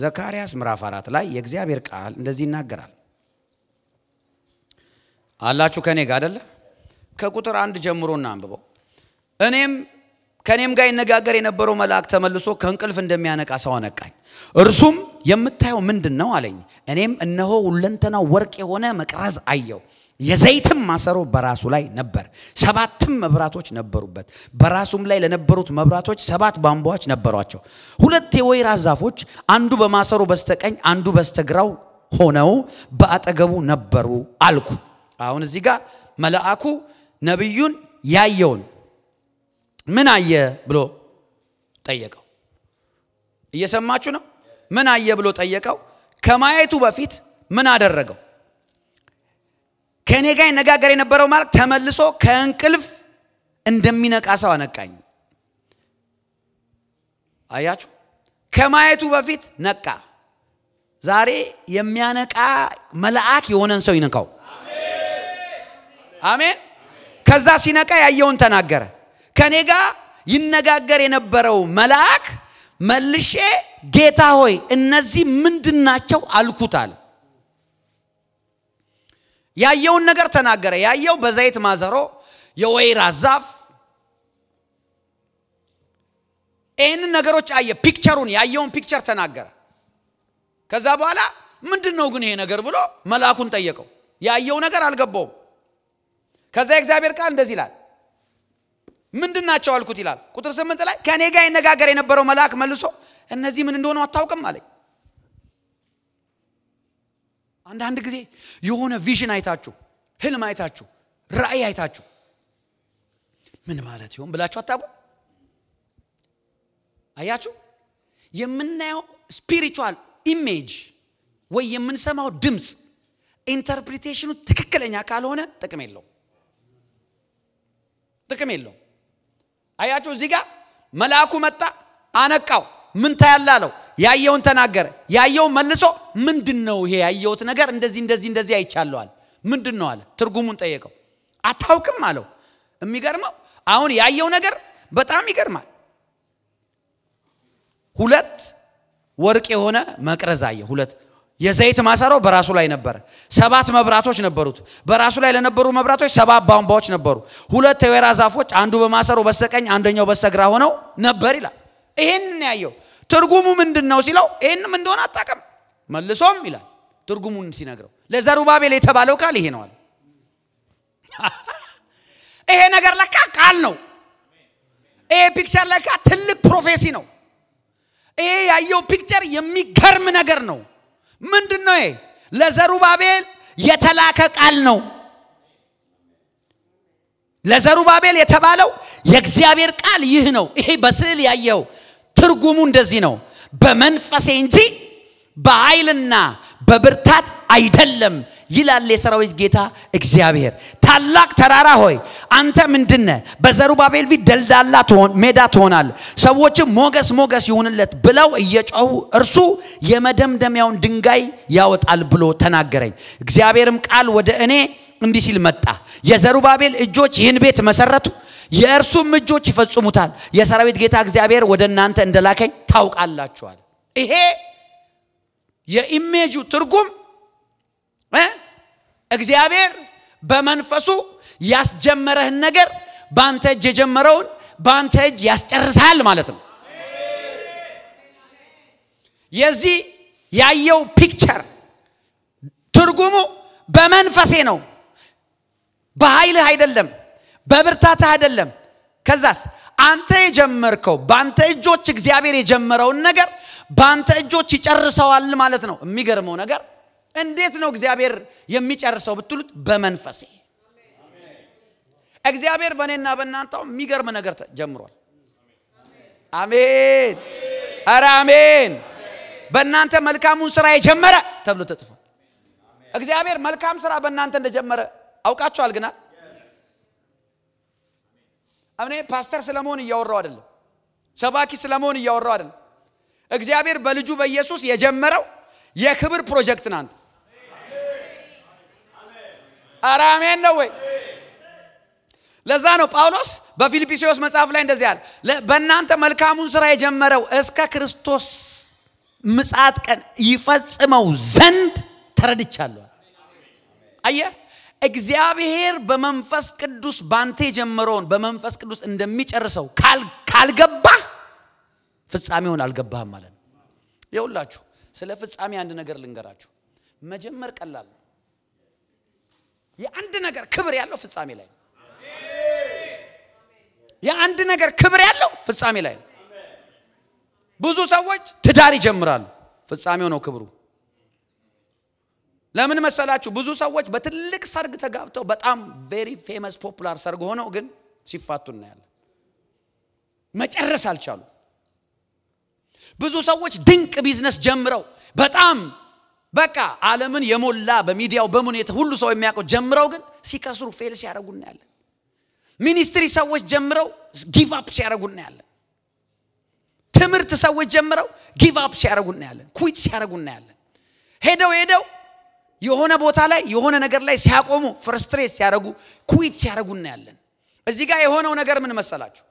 ዘካርያስ ምዕራፍ 4 ላይ የእግዚአብሔር ቃል እንደዚህ ይናገራል አላችሁ ከኔ ጋር አይደለ ከቁጥር 1 ጀምሮና አንብበው ከኔም ጋር ይነጋገር የነበረው መልአክ ተመልሶ ከእንቅልፍ እንደሚያነቃ ሰው አነቃኝ እርሱም የምታየው ምንድነው አለኝ እኔም እነሆ ሁለንተናው ወርቅ የሆነ መቅረዝ አየው የዘይትም ማሰሮ በራሱ ላይ ነበር ሰባትም መብራቶች ነበሩበት በራሱም ላይ ለነበሩት መብራቶች ሰባት ቧንቧዎች ነበሯቸው ሁለት የወይራ ዛፎች አንዱ በማሰሮ በስተቀኝ አንዱ በስተግራው ሆነው በአጠገቡ ነበሩ አልኩ አሁን እዚህ ጋር መልአኩ ነብዩን ያየውን ምን አየ ብሎ ጠየቀው እየሰማችሁ ነው ምን አየ ብሎ ጠየቀው ከማየቱ በፊት ምን አደረገው ከኔ ጋር ይነጋገር የነበረው ማለት ተመልሶ ከእንቅልፍ እንደሚነቃ ሰው አነቃኝ አያችሁ ከማየቱ በፊት ነቃ ዛሬ የሚያነቃ መልአክ የሆነን ሰው ይነካው አሜን ከዛ ሲነቃ ያየውን ተናገረ ከኔ ጋር ይነጋገር የነበረው መልአክ መልሼ ጌታ ሆይ እነዚህ ምንድናቸው አልኩት አለ ያየውን ነገር ተናገረ ያየው በዘይት ማሰሮ የወይራ ዛፍ እን ነገሮች አየ ፒክቸሩን ያየውን ፒክቸር ተናገረ ከዛ በኋላ ምንድነው ግን ይሄ ነገር ብሎ መልአኩን ጠየቀው ያየው ነገር አልገባውም ከዛ እግዚአብሔር ቃል እንደዚህ ይላል ምንድናቸው አልኩት ይላል ቁጥር 8 ላይ ከኔ ጋር ይነጋገር የነበረው መልአክ መልሶ እነዚህ ምን እንደሆነ አታውቅም አለኝ አንድ ጊዜ የሆነ ቪዥን አይታችሁ ህልም አይታችሁ ራእይ አይታችሁ ምን ማለት ይሆን ብላችሁ አታውቁም አያችሁ የምናየው ስፒሪቹዋል ኢሜጅ ወይ የምንሰማው ድምጽ ኢንተርፕሪቴሽኑ ትክክለኛ ካልሆነ ጥቅም የለው አያችሁ እዚህ ጋር መልአኩ መጣ አነቃው ምን ታያላለው ያየውን ተናገረ ያየው መልሶ ምንድነው ይሄ ያየውት ነገር እንደዚህ አይቻለዋል ምንድነው አለ ትርጉሙን ጠየቀው አታውቅም አለው የሚገርመው አሁን ያየው ነገር በጣም ይገርማል ሁለት ወርቅ የሆነ መቅረዝ አየ ሁለት የዘይት ማሰሮ በራሱ ላይ ነበር ሰባት መብራቶች ነበሩት በራሱ ላይ ለነበሩ መብራቶች ሰባት ቧንቧዎች ነበሩ ሁለት የወይራ ዛፎች አንዱ በማሰሮ በስተቀኝ አንደኛው በስተግራ ሆነው ነበር ይላል ይሄን ያየው ትርጉሙ ምንድነው ሲለው ይሄንም እንደሆነ አጣቀም መልሶም ይላል ትርጉሙን ሲነግረው ለዘሩባቤል የተባለው ቃል ይሄ ነው አለ ይሄ ነገር ለካ ቃል ነው ይሄ ፒክቸር ለካ ትልቅ ፕሮፌሲ ነው ይሄ ያየው ፒክቸር የሚገርም ነገር ነው ምንድነው ይሄ ለዘሩባቤል የተላከ ቃል ነው ለዘሩባቤል የተባለው የእግዚአብሔር ቃል ይህ ነው ይሄ በስዕል ያየው ትርጉሙ እንደዚህ ነው በመንፈሴ እንጂ በኃይልና በብርታት አይደለም ይላል የሰራዊት ጌታ እግዚአብሔር ታላቅ ተራራ ሆይ አንተ ምንድነህ በዘሩባቤል ፊት ደልዳላ ሜዳ ትሆናል ሰዎችም ሞገስ ይሁንለት ብለው እየጮሁ እርሱ የመደምደሚያውን ድንጋይ ያወጣል ብሎ ተናገረኝ እግዚአብሔርም ቃል ወደ እኔ እንዲህ ሲል መጣ የዘሩባቤል እጆች ይህን ቤት መሰረቱ የእርሱም እጆች ይፈጽሙታል የሰራዊት ጌታ እግዚአብሔር ወደ እናንተ እንደላከኝ ታውቃላችኋል ይሄ የኢሜጁ ትርጉም እግዚአብሔር በመንፈሱ ያስጀመረህን ነገር ባንተ እጅ የጀመረውን ባንተ እጅ ያስጨርሳል ማለት ነው የዚህ ያየው ፒክቸር ትርጉሙ በመንፈሴ ነው በኃይልህ አይደለም በብርታትህ አይደለም ከዛስ አንተ የጀመርከው ባንተ እጆች እግዚአብሔር የጀመረውን ነገር ባንተ እጆች ይጨርሰዋል ማለት ነው የሚገርመው ነገር እንዴት ነው እግዚአብሔር የሚጨርሰው ብትሉት በመንፈሴ እግዚአብሔር በእኔና በእናንተው የሚገርም ነገር ጀምሯል አሜን አረ አሜን በእናንተ መልካሙን ስራ የጀመረ ተብሎ ተጽፏል እግዚአብሔር መልካም ስራ በእናንተ እንደጀመረ አውቃችኋል ግና አሜን ፓስተር ሰለሞን እያወራው አይደለም ሰባኪ ሰለሞን እያወራው አይደለም እግዚአብሔር በልጁ በኢየሱስ የጀመረው የክብር ፕሮጀክት ናንተ አረ አሜን ነው ወይ ለዛ ነው ጳውሎስ በፊልጵስዩስ መጽሐፍ ላይ እንደዚህ ያለ በእናንተ መልካሙን ስራ የጀመረው እስከ ክርስቶስ ምጽአት ቀን ይፈጽመው ዘንድ ተረድቻለሁ። አየ እግዚአብሔር በመንፈስ ቅዱስ ባንተ ጀመረውን በመንፈስ ቅዱስ እንደሚጨርሰው ካልገባ ፍጻሜውን አልገባህም ማለት ነው። ይኸውላችሁ ስለ ፍጻሜ አንድ ነገር ልንገራችሁ። መጀመር ቀላል ነው። የአንድ ነገር ክብር ያለው ፍጻሜ ላይ ነው። የአንድ ነገር ክብር ያለው ፍጻሜ ላይ ነው። ብዙ ሰዎች ትዳር ይጀምራሉ፣ ፍጻሜው ነው ክብሩ። ለምን መሰላችሁ? ብዙ ሰዎች በትልቅ ሰርግ ተጋብተው በጣም ቬሪ ፌመስ ፖፑላር ሰርግ ሆነው ግን ሲፋቱ እናያለን። መጨረስ አልቻሉ። ብዙ ሰዎች ድንቅ ቢዝነስ ጀምረው በጣም በቃ ዓለምን የሞላ በሚዲያው በሙኔት ሁሉ ሰው የሚያውቀው ጀምረው ግን ሲከስሩ ፌል ሲያደርጉ እናያለን። ሚኒስትሪ ሰዎች ጀምረው ጊቭ አፕ ሲያደርጉ እናያለን። ትምህርት ሰዎች ጀምረው ጊቭ አፕ ሲያደርጉ እናያለን። ኩዊት ሲያደርጉ እናያለን። ሄደው የሆነ ቦታ ላይ የሆነ ነገር ላይ ሲያቆሙ ፍርስትሬት ሲያደርጉ ኩዊት ሲያደርጉ እናያለን። እዚህ ጋር የሆነው ነገር ምን መሰላችሁ?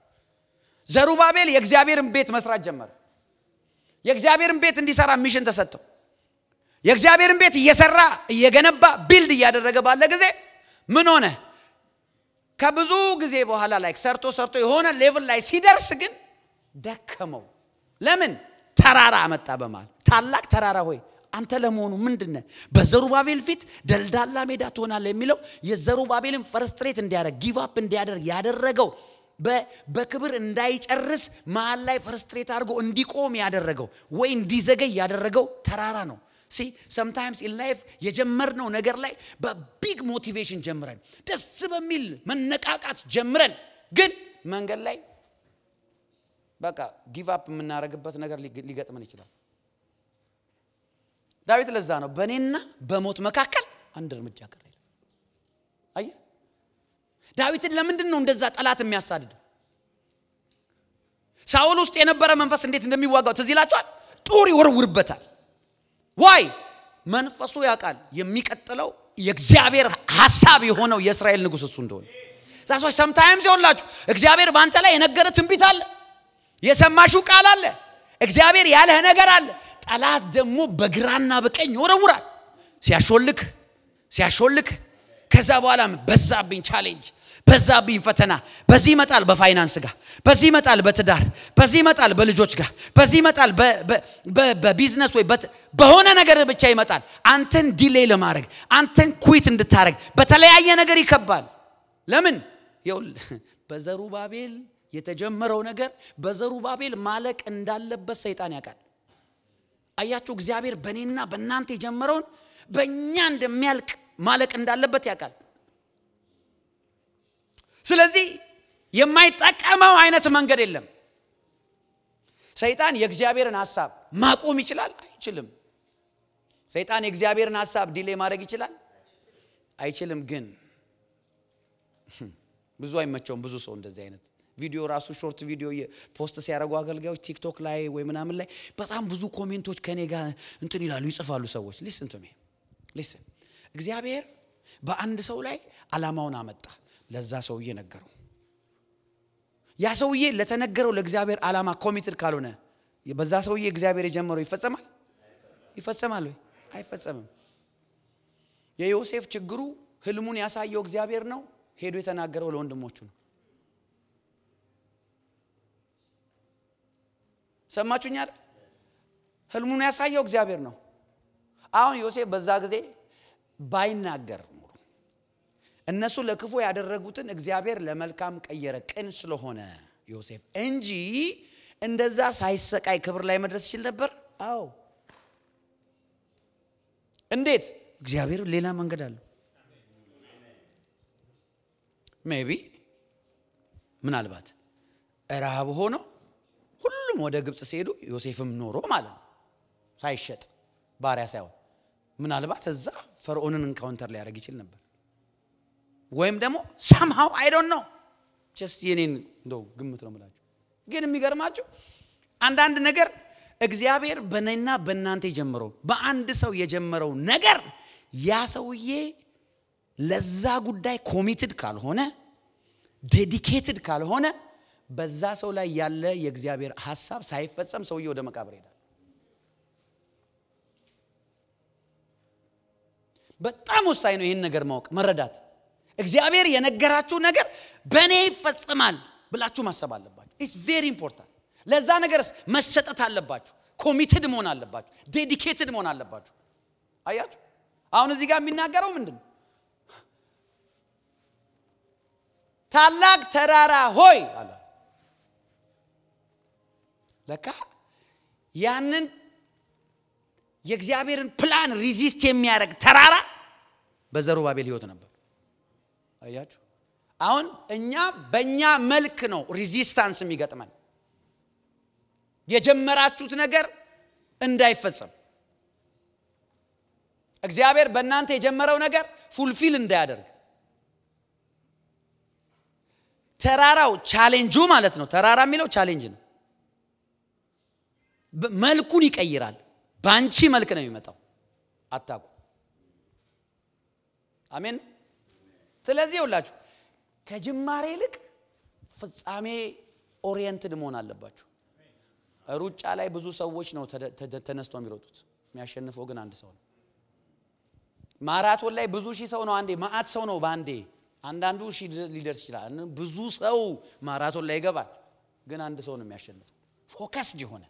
ዘሩባቤል የእግዚአብሔርን ቤት መስራት ጀመረ። የእግዚአብሔርን ቤት እንዲሰራ ሚሽን ተሰጠው። የእግዚአብሔርን ቤት እየሰራ እየገነባ ቢልድ እያደረገ ባለ ጊዜ ምን ሆነ? ከብዙ ጊዜ በኋላ ላይ ሰርቶ የሆነ ሌቭል ላይ ሲደርስ ግን ደከመው። ለምን? ተራራ አመጣ በማለት ታላቅ ተራራ ሆይ አንተ ለመሆኑ ምንድነው በዘሩባቤል ፊት ደልዳላ ሜዳ ትሆናለህ የሚለው የዘሩባቤልን ፍርስትሬት እንዲያደርግ ጊቭ አፕ እንዲያደርግ ያደረገው በክብር እንዳይጨርስ መሃል ላይ ፍርስትሬት አድርጎ እንዲቆም ያደረገው ወይ እንዲዘገይ ያደረገው ተራራ ነው። See sometimes in life የጀመርነው ነገር ላይ በቢግ ሞቲቬሽን ጀምረን ደስ በሚል መነቃቃት ጀምረን ግን መንገድ ላይ በቃ ጊቭ አፕ የምናረግበት ነገር ሊገጥመን ይችላል። ዳዊት ለዛ ነው በኔና በሞት መካከል አንድ እርምጃ ቀረ ይላል። አየ ዳዊትን ለምንድን ነው እንደዛ ጠላት የሚያሳድደው? ሳኦል ውስጥ የነበረ መንፈስ እንዴት እንደሚዋጋው ትዝ ይላችኋል። ጦር ይወርውርበታል። ዋይ መንፈሱ ያውቃል የሚቀጥለው የእግዚአብሔር ሐሳብ የሆነው የእስራኤል ንጉስ እሱ እንደሆነ። ዛሶች sometimes ይወላችሁ እግዚአብሔር ባንተ ላይ የነገረ ትንቢት አለ፣ የሰማሽው ቃል አለ፣ እግዚአብሔር ያለህ ነገር አለ። ጠላት ደግሞ በግራና በቀኝ ይወረውራል ሲያሾልክ ከዛ በኋላ በዛብኝ ቻሌንጅ በዛብኝ ፈተና በዚህ ይመጣል በፋይናንስ ጋር በዚህ ይመጣል በትዳር በዚህ ይመጣል በልጆች ጋር በዚህ ይመጣል በቢዝነስ ወይ በሆነ ነገር ብቻ ይመጣል። አንተን ዲሌይ ለማድረግ አንተን ኩዊት እንድታረግ በተለያየ ነገር ይከባል። ለምን? በዘሩባቤል የተጀመረው ነገር በዘሩባቤል ማለቅ እንዳለበት ሰይጣን ያውቃል። አያችሁ እግዚአብሔር በእኔና በእናንተ የጀመረውን በእኛ እንደሚያልቅ ማለቅ እንዳለበት ያውቃል። ስለዚህ የማይጠቀመው አይነት መንገድ የለም። ሰይጣን የእግዚአብሔርን ሐሳብ ማቆም ይችላል? አይችልም። ሰይጣን የእግዚአብሔርን ሐሳብ ዲሌይ ማድረግ ይችላል? አይችልም። ግን ብዙ አይመቸውም። ብዙ ሰው እንደዚህ አይነት ቪዲዮ ራሱ ሾርት ቪዲዮ ፖስት ሲያደርጉ አገልጋዮች ቲክቶክ ላይ ወይ ምናምን ላይ በጣም ብዙ ኮሜንቶች ከኔ ጋር እንትን ይላሉ ይጽፋሉ ሰዎች። ሊስን ቱ ሚ ሊስን እግዚአብሔር በአንድ ሰው ላይ አላማውን አመጣ። ለዛ ሰውዬ ነገረው። ያ ሰውዬ ለተነገረው ለእግዚአብሔር አላማ ኮሚትድ ካልሆነ በዛ ሰውዬ እግዚአብሔር የጀመረው ይፈጸማል ወይ? አይፈጸምም። የዮሴፍ ችግሩ ህልሙን ያሳየው እግዚአብሔር ነው። ሄዶ የተናገረው ለወንድሞቹ ነው። ሰማችሁኝ አይደል? ህልሙን ያሳየው እግዚአብሔር ነው። አሁን ዮሴፍ በዛ ጊዜ ባይናገር እነሱ ለክፉ ያደረጉትን እግዚአብሔር ለመልካም ቀየረ። ቅን ስለሆነ ዮሴፍ እንጂ እንደዛ ሳይሰቃይ ክብር ላይ መድረስ ይችል ነበር። አዎ እንዴት? እግዚአብሔር ሌላ መንገድ አለው። ሜቢ ምናልባት ረሃብ ሆኖ ሁሉም ወደ ግብጽ ሲሄዱ ዮሴፍም ኖሮ ማለት ነው ሳይሸጥ ባሪያ ሳይሆን ምናልባት እዛ ፈርዖንን ኢንካውንተር ሊያደርግ ይችል ነበር። ወይም ደግሞ somehow I don't know just የኔን እንደው ግምት ነው ማለት። ግን የሚገርማችሁ አንዳንድ ነገር እግዚአብሔር በእኔና በእናንተ የጀመረው በአንድ ሰው የጀመረው ነገር ያ ሰውዬ ለዛ ጉዳይ ኮሚትድ ካልሆነ ዴዲኬትድ ካልሆነ በዛ ሰው ላይ ያለ የእግዚአብሔር ሐሳብ ሳይፈጸም ሰውዬ ወደ መቃብር ይሄዳል። በጣም ወሳኝ ነው ይሄን ነገር ማወቅ መረዳት እግዚአብሔር የነገራችሁ ነገር በእኔ ይፈጸማል ብላችሁ ማሰብ አለባችሁ ኢትስ ቬሪ ኢምፖርታንት ለዛ ነገርስ መሰጠት አለባችሁ ኮሚትድ መሆን አለባችሁ ዴዲኬትድ መሆን አለባችሁ አያችሁ አሁን እዚህ ጋር የሚናገረው ምንድነው ታላቅ ተራራ ሆይ አለ ለካ ያንን የእግዚአብሔርን ፕላን ሪዚስት የሚያደርግ ተራራ በዘሩባቤል ህይወት ነበር አያችሁ አሁን እኛ በእኛ መልክ ነው ሪዚስታንስ የሚገጥመን የጀመራችሁት ነገር እንዳይፈጸም እግዚአብሔር በእናንተ የጀመረው ነገር ፉልፊል እንዳያደርግ ተራራው ቻሌንጁ ማለት ነው ተራራ የሚለው ቻሌንጅ ነው መልኩን ይቀይራል ባንቺ መልክ ነው የሚመጣው አታቁ አሜን ስለዚህ ሁላችሁ ከጅማሬ ይልቅ ፍጻሜ ኦሪየንትድ መሆን አለባችሁ ሩጫ ላይ ብዙ ሰዎች ነው ተነስተው የሚሮጡት የሚያሸንፈው ግን አንድ ሰው ነው ማራቶን ላይ ብዙ ሺህ ሰው ነው አንዴ ማአት ሰው ነው ባንዴ አንዳንዱ ሺህ ሊደርስ ይችላል ብዙ ሰው ማራቶን ላይ ይገባል ግን አንድ ሰው ነው የሚያሸንፈው ፎከስድ የሆነ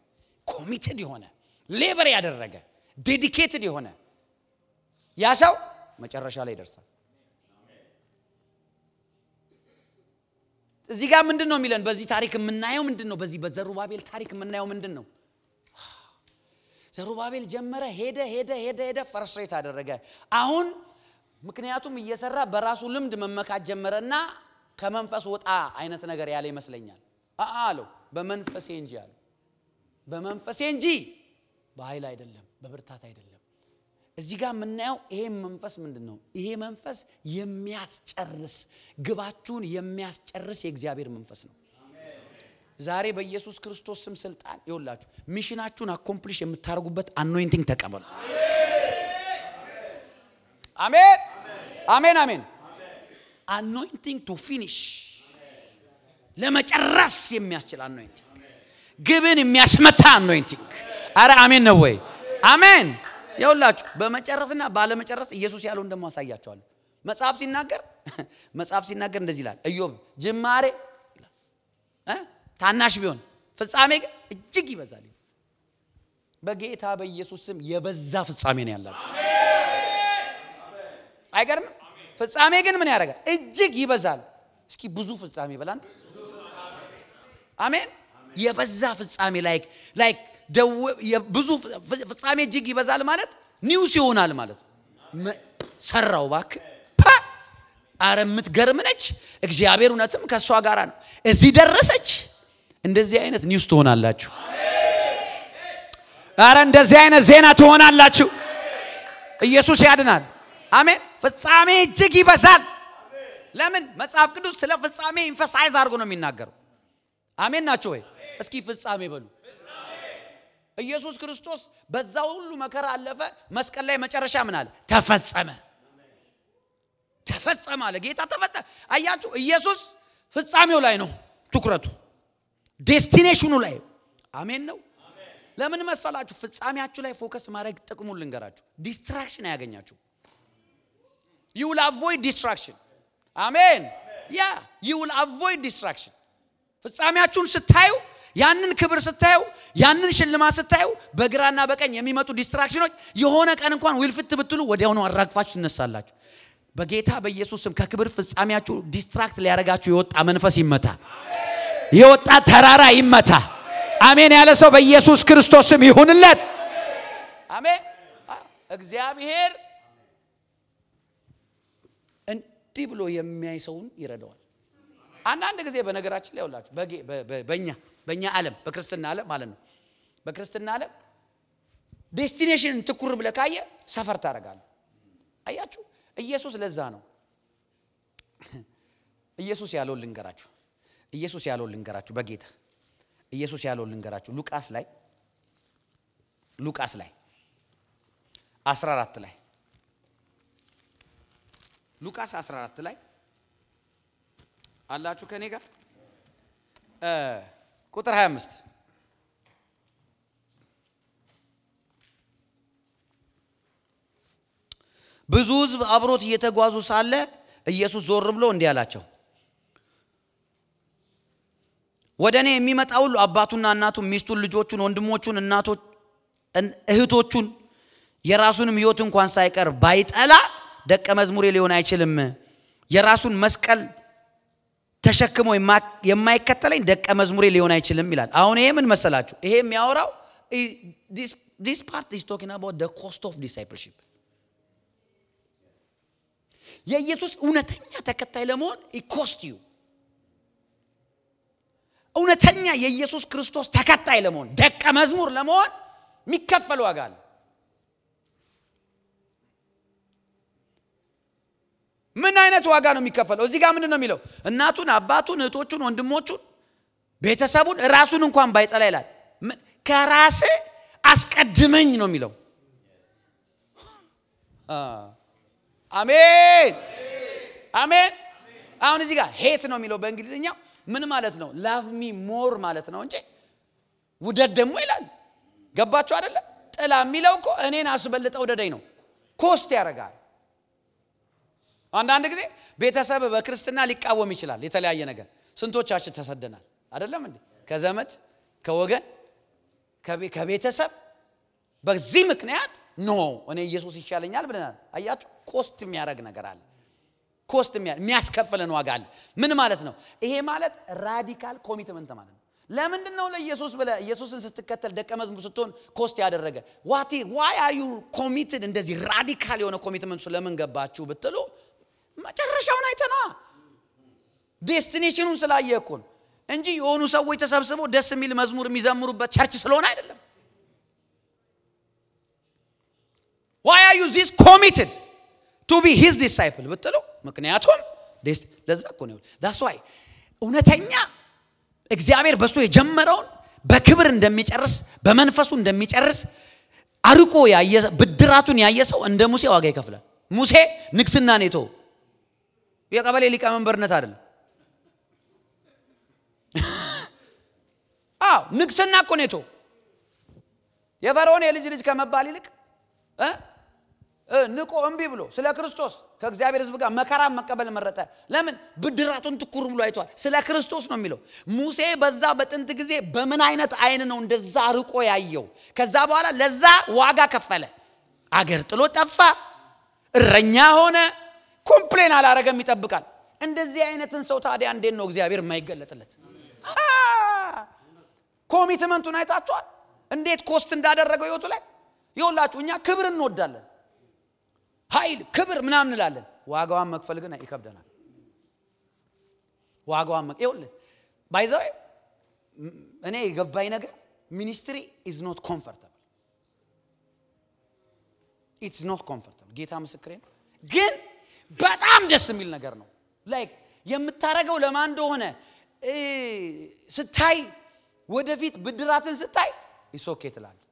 ኮሚትድ የሆነ ሌበር ያደረገ ዴዲኬትድ የሆነ ያ ሰው መጨረሻ ላይ ይደርሳል እዚህ ጋር ምንድነው የሚለን በዚህ ታሪክ የምናየው ምንድነው በዚህ በዘሩባቤል ታሪክ የምናየው ምንድነው ዘሩባቤል ጀመረ ሄደ ፍርስትሬት አደረገ አሁን ምክንያቱም እየሰራ በራሱ ልምድ መመካት ጀመረና ከመንፈስ ወጣ አይነት ነገር ያለ ይመስለኛል አአለው በመንፈሴ እንጂ አለ በመንፈሴ እንጂ በኃይል አይደለም በብርታት አይደለም እዚህ ጋር የምናየው ይሄ መንፈስ ምንድነው ይሄ መንፈስ የሚያስጨርስ ግባችሁን የሚያስጨርስ የእግዚአብሔር መንፈስ ነው ዛሬ በኢየሱስ ክርስቶስ ስም ስልጣን ይውላችሁ ሚሽናችሁን አኮምፕሊሽ የምታርጉበት አኖይንቲንግ ተቀበሉ አሜን አሜን አሜን አኖይንቲንግ ቱ ፊኒሽ ለመጨረስ የሚያስችል አኖይንቲንግ ግብን የሚያስመታ አኖይንቲንግ አረ አሜን ነው ወይ አሜን ይውላችሁ በመጨረስና ባለመጨረስ ኢየሱስ ያለው እንደማሳያችኋለሁ መጽሐፍ ሲናገር እንደዚህ ይላል ኢዮብ ጅማሬ ይላል ታናሽ ቢሆን ፍጻሜ ግን እጅግ ይበዛል በጌታ በኢየሱስ ስም የበዛ ፍጻሜ ነው ያላችሁ አይገርም ፍጻሜ ግን ምን ያደርጋል እጅግ ይበዛል እስኪ ብዙ ፍጻሜ በላንተ አሜን የበዛ ፍጻሜ ላይክ ብዙ ፍጻሜ እጅግ ይበዛል ማለት ኒውስ ይሆናል ማለት ሰራው ባክ አረ የምትገርም ነች እግዚአብሔር እውነትም ከሷ ጋር ነው እዚህ ደረሰች እንደዚህ አይነት ኒውስ ትሆናላችሁ አረ እንደዚህ አይነት ዜና ትሆናላችሁ ኢየሱስ ያድናል አሜን ፍጻሜ እጅግ ይበዛል ለምን መጽሐፍ ቅዱስ ስለ ፍጻሜ ኢንፈሳይዝ አድርጎ ነው የሚናገረው አሜን ናችሁ ወይ እስኪ ፍጻሜ በሉ ኢየሱስ ክርስቶስ በዛው ሁሉ መከራ አለፈ መስቀል ላይ መጨረሻ ምን አለ ተፈጸመ አለ ጌታ ተፈጸመ አያችሁ ኢየሱስ ፍጻሜው ላይ ነው ትኩረቱ ዴስቲኔሽኑ ላይ አሜን ነው ለምን መሰላችሁ ፍጻሜያችሁ ላይ ፎከስ ማድረግ ጥቅሙ ልንገራችሁ ዲስትራክሽን አያገኛችሁ you will avoid distraction amen yeah you will avoid distraction ፍጻሜያችሁን ስታዩ ያንን ክብር ስታዩ ያንን ሽልማት ስታዩ በግራና በቀኝ የሚመጡ ዲስትራክሽኖች የሆነ ቀን እንኳን ዊልፍት ብትሉ ወዲያው ነው አራግፋችሁ ትነሳላችሁ በጌታ በኢየሱስ ስም ከክብር ፍጻሜያችሁ ዲስትራክት ሊያረጋችሁ የወጣ መንፈስ ይመታ የወጣ ተራራ ይመታ አሜን ያለ ሰው በኢየሱስ ክርስቶስ ስም ይሁንለት አሜን እግዚአብሔር እንዲህ ብሎ የሚያይ ሰውን ይረዳዋል አንዳንድ ጊዜ በነገራችን ላይ ሁላችሁ በእኛ ዓለም በክርስትና ዓለም ማለት ነው በክርስትና ዓለም ዴስቲኔሽን ትኩር ብለ ካየ ሰፈር ታረጋለህ አያችሁ ኢየሱስ ለዛ ነው ኢየሱስ ያለው ልንገራችሁ በጌታ ኢየሱስ ያለው ልንገራችሁ ሉቃስ ላይ 14 ላይ ሉቃስ 14 ላይ አላችሁ ከኔ ጋር ቁጥር 25 ብዙ ሕዝብ አብሮት እየተጓዙ ሳለ ኢየሱስ ዞር ብሎ እንዲህ አላቸው ወደኔ የሚመጣ ሁሉ አባቱና እናቱን ሚስቱን ልጆቹን ወንድሞቹን እናቶች እህቶቹን የራሱንም ሕይወት እንኳን ሳይቀር ባይጠላ ደቀ መዝሙሬ ሊሆን አይችልም የራሱን መስቀል ተሸክሞ የማይከተለኝ ደቀ መዝሙሬ ሊሆን አይችልም ይላል አሁን ይሄ ምን መሰላችሁ ይሄ የሚያወራው this part is talking about the cost of discipleship የኢየሱስ እውነተኛ ተከታይ ለመሆን it cost you እውነተኛ የኢየሱስ ክርስቶስ ተከታይ ለመሆን ደቀ መዝሙር ለመሆን የሚከፈል ዋጋ አለ ምን አይነት ዋጋ ነው የሚከፈለው እዚህ ጋር ምንድነው የሚለው እናቱን አባቱን እህቶቹን ወንድሞቹን ቤተሰቡን ራሱን እንኳን ባይጠላ ይላል ከራስ አስቀድመኝ ነው የሚለው አሜን አሜን አሁን እዚህ ጋር ሄት ነው የሚለው በእንግሊዝኛው ምን ማለት ነው love me more ማለት ነው እንጂ ውደድ ደግሞ ይላል ገባችሁ አይደለ ጥላ የሚለው እኮ እኔን አስበልጠው ወደደኝ ነው ኮስት ያረጋል አንዳንድ ጊዜ ቤተሰብ በክርስትና ሊቃወም ይችላል የተለያየ ነገር ስንቶቻችን ተሰደናል አይደለም እንዴ ከዘመድ ከወገን ከቤተሰብ በዚህ ምክንያት ኖ እኔ ኢየሱስ ይሻለኛል ብለናል አያችሁ ኮስት የሚያረግ ነገር አለ ኮስት የሚያስከፍለን ዋጋ አለ ምን ማለት ነው ይሄ ማለት ራዲካል ኮሚትመንት ማለት ነው ለምንድን ነው ለኢየሱስ ብለ ኢየሱስን ስትከተል ደቀ መዝሙር ስትሆን ኮስት ያደረገ why are you committed እንደዚህ ራዲካል የሆነ ኮሚትመንት ስለምን ገባችሁ ብትሉ መጨረሻውን አይተና ዴስቲኔሽኑን ስላየኩ እንጂ የሆኑ ሰዎች ተሰብስበው ደስ የሚል መዝሙር የሚዘምሩበት ቸርች ስለሆነ አይደለም why are you this committed to be his disciple ብትሉ ምክንያቱም ለዛ እኮ ነው that's why እውነተኛ እግዚአብሔር በሱ የጀመረውን በክብር እንደሚጨርስ በመንፈሱ እንደሚጨርስ አርቆ ያየ ብድራቱን ያየሰው እንደ ሙሴ ዋጋ ይከፍላል ሙሴ ንግስና ነቶ የቀበሌ ሊቀመንበርነት አይደለም ንግስና እኮ ነቶ የፈርዖን የልጅ ልጅ ከመባል ይልቅ ንቆ እንቢ ብሎ ስለ ክርስቶስ ከእግዚአብሔር ሕዝብ ጋር መከራ መቀበል መረጠ ለምን ብድራቱን ትኩር ብሎ አይቷል ስለ ክርስቶስ ነው የሚለው ሙሴ በዛ በጥንት ጊዜ በምን አይነት አይን ነው እንደዛ ርቆ ያየው ከዛ በኋላ ለዛ ዋጋ ከፈለ አገር ጥሎ ጠፋ እረኛ ሆነ ኮምፕሌን አላረገም ይጠብቃል እንደዚህ አይነትን ሰው ታዲያ እንዴት ነው እግዚአብሔር የማይገለጥለት ኮሚትመንቱን አይታችኋል እንዴት ኮስት እንዳደረገው ይወጡ ላይ ይወላችሁ እኛ ክብር እንወዳለን ኃይል ክብር ምናምን እንላለን ዋጋዋን መክፈል ግን ይከብደናል ዋጋዋን ይወልህ ባይዘው እኔ የገባኝ ነገር ሚኒስትሪ is not comfortable it's not comfortable ጌታ ምስክሬ ነው ግን በጣም ደስ የሚል ነገር ነው ላይክ የምታረገው ለማን እንደሆነ ስታይ ወደፊት ብድራትን ስታይ it's okay ትላለህ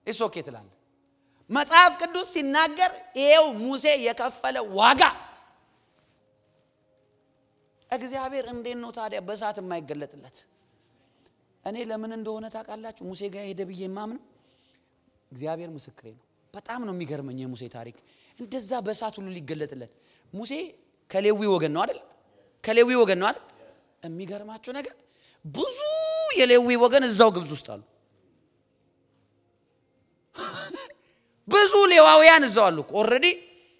it's okay ትላለህ መጽሐፍ ቅዱስ ሲናገር ይሄው ሙሴ የከፈለ ዋጋ እግዚአብሔር እንዴት ነው ታዲያ በሳት የማይገለጥለት እኔ ለምን እንደሆነ ታውቃላችሁ ሙሴ ጋር ሄደ ብዬ ማምን እግዚአብሔር ምስክሬ ነው በጣም ነው የሚገርመኝ የሙሴ ታሪክ እንደዛ በሳት ሁሉ ሊገለጥለት ሙሴ ከሌዊ ወገን ነው አይደል ከሌዊ ወገን ነው አይደል የሚገርማችሁ ነገር ብዙ የሌዊ ወገን እዛው ግብጽ ውስጥ አሉ ብዙ ሌዋውያን እዛው አሉ ኦሬዲ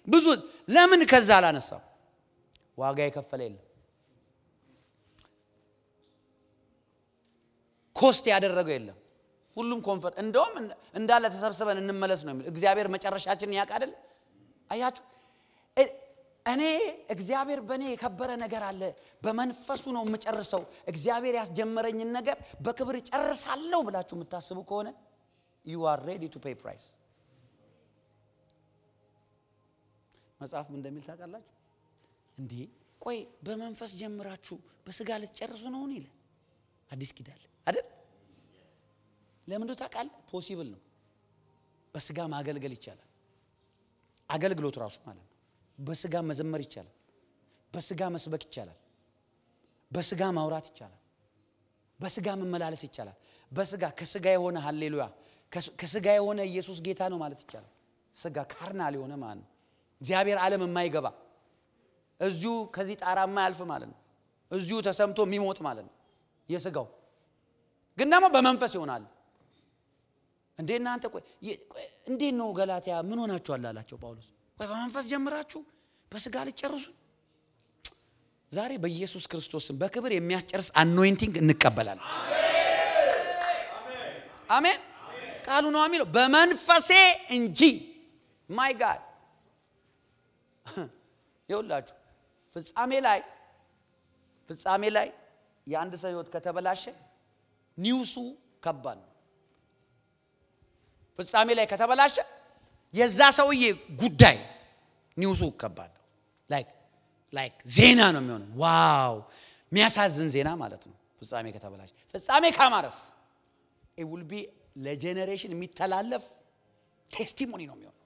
ብዙ ለምን ከዛ አላነሳው ዋጋ የከፈለ የለም ኮስት ያደረገው የለም ሁሉም ኮንፈርት እንደውም እንዳለ ተሰብስበን እንመለስ ነው እግዚአብሔር መጨረሻችንን ያውቅ አይደል አያችሁ እኔ እግዚአብሔር በኔ የከበረ ነገር አለ በመንፈሱ ነው የምጨርሰው እግዚአብሔር ያስጀመረኝን ነገር በክብር ጨርሳለሁ ብላችሁ የምታስቡ ከሆነ you are ready to pay price መጽሐፍ ምን እንደሚል ታውቃላችሁ እንዴ ቆይ በመንፈስ ጀምራችሁ በስጋ ልትጨርሱ ነው ይላል አዲስ ኪዳን አይደል ለምን ነው ታውቃል ፖሲብል ነው በስጋ ማገልገል ይቻላል አገልግሎት ራሱ ማለት ነው በስጋ መዘመር ይቻላል በስጋ መስበክ ይቻላል በስጋ ማውራት ይቻላል በስጋ መመላለስ ይቻላል በስጋ ከስጋ የሆነ ሃሌሉያ ከስጋ የሆነ ኢየሱስ ጌታ ነው ማለት ይቻላል ስጋ ካርናል የሆነ ማለት ነው እግዚአብሔር ዓለም የማይገባ እዚሁ ከዚህ ጣራ የማያልፍ ማለት ነው እዚሁ ተሰምቶ የሚሞት ማለት ነው የስጋው ግን ደግሞ በመንፈስ ይሆናል እንዴ እናንተ ቆይ እንዴ ነው ገላትያ ምን ሆናችኋል አላቸው ጳውሎስ ወይ በመንፈስ ጀምራችሁ በስጋ ልጨርሱ ዛሬ በኢየሱስ ክርስቶስም በክብር የሚያስጨርስ አኖይንቲንግ እንቀበላለን አሜን ቃሉ ነው የሚለው በመንፈሴ እንጂ ማይ ጋድ ይውላችሁ ፍጻሜ ላይ የአንድ ሰው ህይወት ከተበላሸ ኒውሱ ከባድ ነው ፍጻሜ ላይ ከተበላሸ የዛ ሰውዬ ጉዳይ ኒውሱ ከባድ ነው ላይክ ዜና ነው የሚሆነው ዋው የሚያሳዝን ዜና ማለት ነው ፍጻሜ ከተበላሸ ፍጻሜ ካማረስ it will be ለጄነሬሽን የሚተላለፍ ቴስቲሞኒ ነው የሚሆነው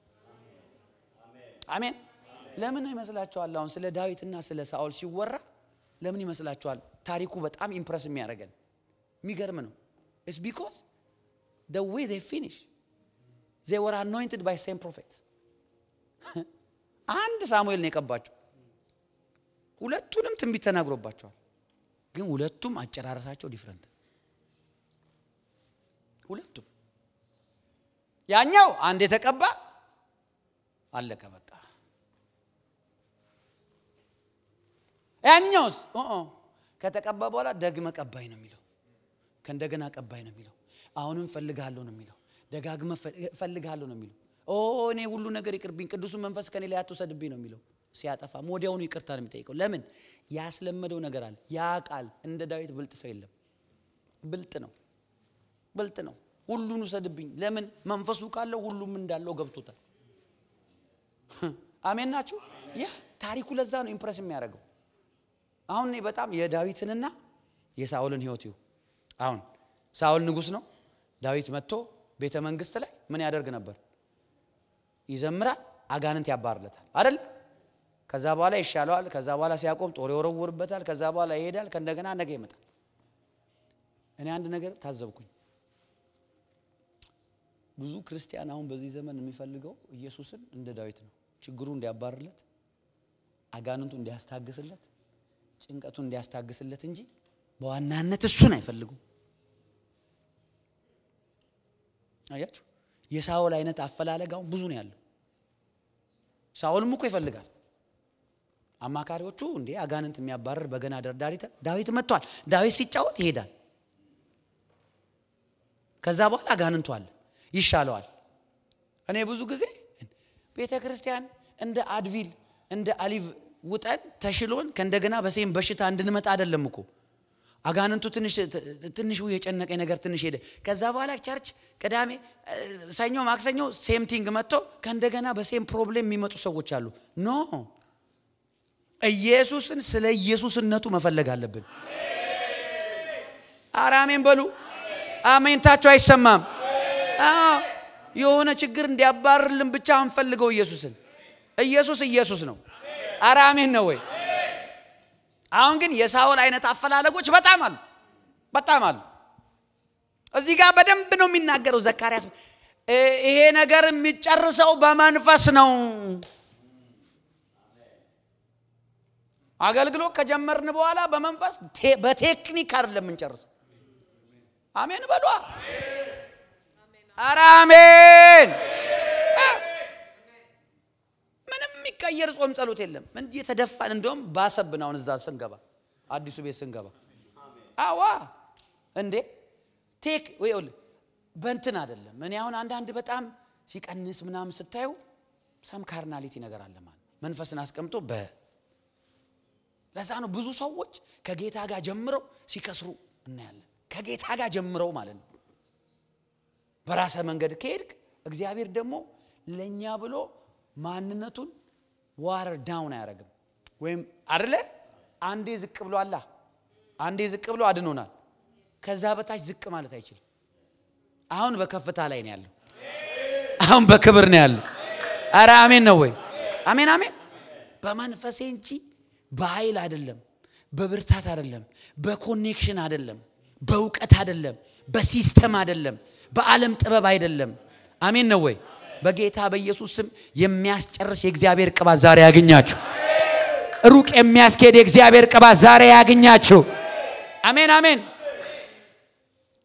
አሜን ለምን ይመስላችኋል አሁን ስለ ዳዊትና ስለ ሳኦል ሲወራ ለምን ይመስላችኋል ታሪኩ በጣም ኢምፕረስ የሚያደርገን የሚገርም ነው it's because the way they finish they were anointed by same prophet አንድ ሳሙኤል ነው የቀባቸው ሁለቱንም ትንቢት ተናግሮባቸዋል ግን ሁለቱም አጨራረሳቸው ዲፈረንት ሁለቱም ያኛው አንድ የተቀባ አለቀ በቃ ያኛውስ ከተቀባ በኋላ ደግመ ቀባይ ነው የሚለው ከእንደገና ቀባይ ነው የሚለው አሁንም ፈልጋለሁ ነው የሚለው ደጋግመ ፈልጋለሁ ነው የሚለው እኔ ሁሉ ነገር ይቅርብኝ ቅዱስ መንፈስ ከኔ ላይ አትወሰድብኝ ነው የሚለው ሲያጠፋ ሞዲያውኑ ይቅርታ ነው የሚጠይቀው ለምን ያስለመደው ነገር አለ ያ ቃል እንደ ዳዊት ብልጥ ሰው የለም ብልጥ ነው ሁሉን ወሰድብኝ ለምን መንፈሱ ካለው ሁሉም እንዳለው ገብቶታል አሜን ናችሁ ያ ታሪኩ ለዛ ነው ኢምፕረስ የሚያደርገው አሁን እኔ በጣም የዳዊትንና የሳኦልን ህይወት ይው አሁን ሳኦል ንጉስ ነው ዳዊት መጥቶ ቤተ መንግስት ላይ ምን ያደርግ ነበር ይዘምራል አጋንንት ያባርለታል አይደል ከዛ በኋላ ይሻለዋል ከዛ በኋላ ሲያቆም ጦር ይወረውርበታል ከዛ በኋላ ይሄዳል ከእንደገና ነገ ይመጣል እኔ አንድ ነገር ታዘብኩኝ ብዙ ክርስቲያን አሁን በዚህ ዘመን የሚፈልገው ኢየሱስን እንደ ዳዊት ነው ችግሩ እንዲያባርለት አጋንንቱ እንዲያስታግስለት ጭንቀቱ እንዲያስታግስለት እንጂ በዋናነት እሱን አይፈልጉም አያችሁ የሳኦል አይነት አፈላለጋው ብዙ ነው ያለው ሳኦልም እኮ ይፈልጋል አማካሪዎቹ እንዴ አጋንንት የሚያባርር በገና ደርዳሪ ዳዊት መጥቷል ዳዊት ሲጫወት ይሄዳል ከዛ በኋላ አጋንንቱ አለ ይሻለዋል እኔ ብዙ ጊዜ ቤተክርስቲያን እንደ አድቪል እንደ አሊቭ ውጠን ተሽሎን ከእንደገና በሴም በሽታ እንድንመጣ አይደለም እኮ አጋንንቱ ትንሽ የጨነቀኝ ነገር ትንሽ ሄደ ከዛ በኋላ ቸርች ቅዳሜ ሰኞ ማክሰኞ ሴም ቲንግ መጥቶ ከእንደገና በሴም ፕሮብሌም የሚመጡ ሰዎች አሉ ኖ ኢየሱስን ስለ ኢየሱስነቱ መፈለግ አለብን አሜን በሉ አሜን ታችሁ አይሰማም የሆነ ችግር እንዲያባርልን ብቻ አንፈልገው ኢየሱስ ነው አሜን ነው ወይ አሁን ግን የሳኦል አይነት አፈላለጎች በጣም አሉ እዚህ ጋር በደንብ ነው የሚናገረው ዘካርያስ ይሄ ነገር የሚጨርሰው በመንፈስ ነው አገልግሎት ከጀመርን በኋላ በመንፈስ በቴክኒክ አይደለም እንጨርሰው አሜን በሉ አሜን ምንም የሚቀየር ጾም ጸሎት የለም እንዴ የተደፋን እንደውም ባሰብናው እዛ ስንገባ አዲሱ ቤት ስንገባ አዋ እንዴ ቴክ ወይል በእንትን አይደለም እኔ አሁን አንድ በጣም ሲቀንስ ምናም ስታዩ ሰም ካርናሊቲ ነገር አለ ማለት መንፈስን አስቀምጦ ለዛ ነው ብዙ ሰዎች ከጌታ ጋር ጀምረው ሲከስሩ እናያለን ከጌታ ጋር ጀምረው ማለት ነው በራስ መንገድ ከሄድክ እግዚአብሔር ደግሞ ለኛ ብሎ ማንነቱን ዋር ዳውን ያረጋም ወይም አይደለ አንዴ ዝቅ ብሎ አላ አንዴ ዝቅ ብሎ አድኖናል ከዛ በታች ዝቅ ማለት አይችልም አሁን በከፍታ ላይ ነው ያለው አሁን በክብር ነው ያለው አሜን ነው ወይ አሜን በመንፈሴ እንጂ በኃይል አይደለም በብርታት አይደለም በኮኔክሽን አይደለም በእውቀት አይደለም በሲስተም አይደለም በዓለም ጥበብ አይደለም አሜን ነው ወይ በጌታ በኢየሱስ ስም የሚያስጨርስ የእግዚአብሔር ቅባት ዛሬ ያገኛችሁ ሩቅ የሚያስኬድ የእግዚአብሔር ቅባት ዛሬ ያገኛችሁ አሜን አሜን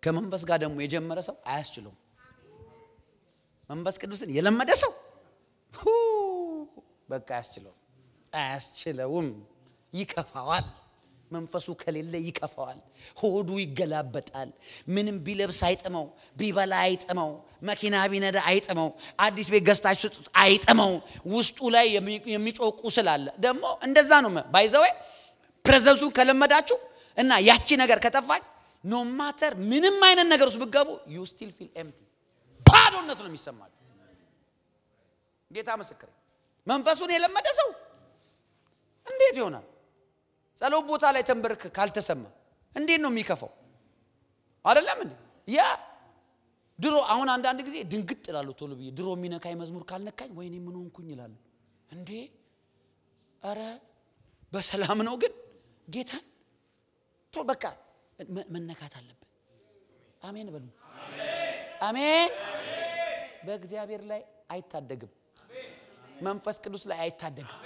ከመንፈስ ጋር ደግሞ የጀመረ ሰው አያስችለውም መንፈስ ቅዱስን የለመደ ሰው በቃ አያስችለውም ይከፋዋል መንፈሱ ከሌለ ይከፋዋል ሆዱ ይገላበጣል ምንም ቢለብስ አይጥመው ቢበላ አይጥመው መኪና ቢነዳ አይጥመው አዲስ ቤት ገዝታችሁ ስጡት አይጥመው ውስጡ ላይ የሚጮቁ ስላለ ደግሞ እንደዛ ነው ባይዘው ፕሬዘንሱ ከለመዳችሁ እና ያቺ ነገር ከተፋች ኖ ማተር ምንም አይነት ነገር ውስጥ ብትገቡ you still feel empty ባዶነት ነው የሚሰማው ጌታ መስክሬ መንፈሱን የለመደ ሰው እንዴት ይሆናል ጸሎት ቦታ ላይ ተንበርክ ካልተሰማ እንዴት ነው የሚከፋው አይደለም እንዴ ያ ድሮ አሁን አንድ ጊዜ ድንግጥ ይላሉ ቶሎ ብዬ ድሮ የሚነካይ መዝሙር ካልነካኝ ወይኔ ምን ሆንኩኝ ይላሉ እንዴ አረ በሰላም ነው ግን ጌታን ቶ በቃ መነካት አለበት አሜን በሉ አሜን በእግዚአብሔር ላይ አይታደግም መንፈስ ቅዱስ ላይ አይታደግም